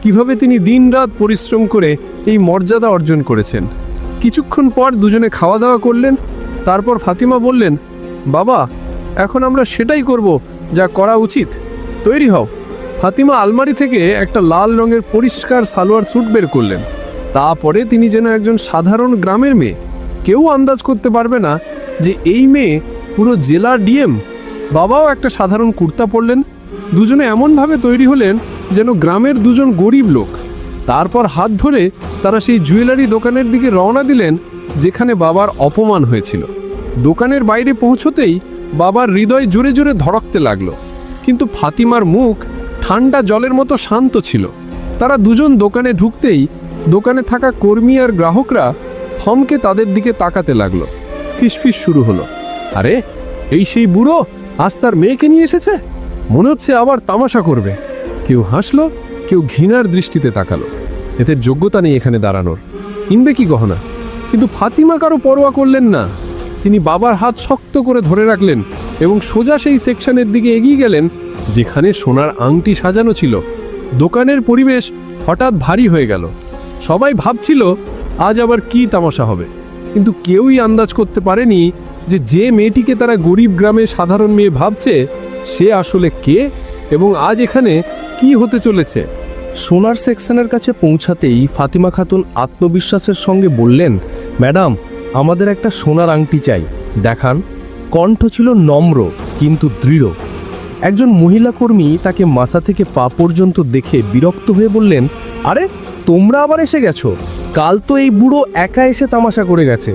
কিভাবে তিনি দিনরাত পরিশ্রম করে এই মর্যাদা অর্জন করেছেন। কিছুক্ষণ পর দুজনে খাওয়া দাওয়া করলেন। তারপর ফাতিমা বললেন, বাবা, এখন আমরা সেটাই করব যা করা উচিত। তৈরি হও। ফাতিমা আলমারি থেকে একটা লাল রঙের পরিষ্কার সালোয়ার স্যুট বের করলেন। তারপরে তিনি যেন একজন সাধারণ গ্রামের মেয়ে। কেউ আন্দাজ করতে পারবে না যে এই মেয়ে পুরো জেলার ডিএম। বাবাও একটা সাধারণ কুর্তা পরলেন। দুজনে এমনভাবে তৈরি হলেন যেন গ্রামের দুজন গরিব লোক। তারপর হাত ধরে তারা সেই জুয়েলারি দোকানের দিকে রওনা দিলেন যেখানে বাবার অপমান হয়েছিল। দোকানের বাইরে পৌঁছতেই বাবার হৃদয় জোরে জোরে ধড়কতে লাগলো, কিন্তু ফাতিমার মুখ ঠান্ডা জলের মতো শান্ত ছিল। তারা দুজন দোকানে ঢুকতেই দোকানে থাকা কর্মী আর গ্রাহকরা থমকে তাদের দিকে তাকাতে লাগলো। ফিসফিস শুরু হলো, আরে এই সেই বুড়ো আজ তার মেয়েকে নিয়ে এসেছে, মনে হচ্ছে আবার তামাশা করবে। কেউ হাসলো, কেউ ঘৃণার দৃষ্টিতে তাকালো। এদের যোগ্যতা নেই এখানে দাঁড়ানোর, কিনবে কি গহনা। কিন্তু ফাতিমা কারো পরোয়া করলেন না। তিনি বাবার হাত শক্ত করে ধরে রাখলেন এবং সোজা সেই সেকশনের দিকে এগিয়ে গেলেন যেখানে সোনার আংটি সাজানো ছিল। দোকানের পরিবেশ হঠাৎ ভারী হয়ে গেল। সবাই ভাবছিল আজ আবার কি তামাশা হবে, কিন্তু কেউই আন্দাজ করতে পারেনি যে যে মেয়েটিকে তারা গরিব গ্রামে সাধারণ মেয়ে ভাবছে সে আসলে কে এবং আজ এখানে কি হতে চলেছে। সোনার সেকশনের কাছে পৌঁছাতেই ফাতিমা খাতুন আত্মবিশ্বাসের সঙ্গে বললেন, ম্যাডাম, আমাদের একটা সোনার আংটি চাই, দেখান। কণ্ঠ ছিল নম্র কিন্তু দৃঢ়। একজন মহিলা কর্মী তাকে মাথা থেকে পা পর্যন্ত দেখে বিরক্ত হয়ে বললেন, আরে তোমরা আবার এসে গেছো? কাল তো এই বুড়ো একা এসে তামাশা করে গেছে,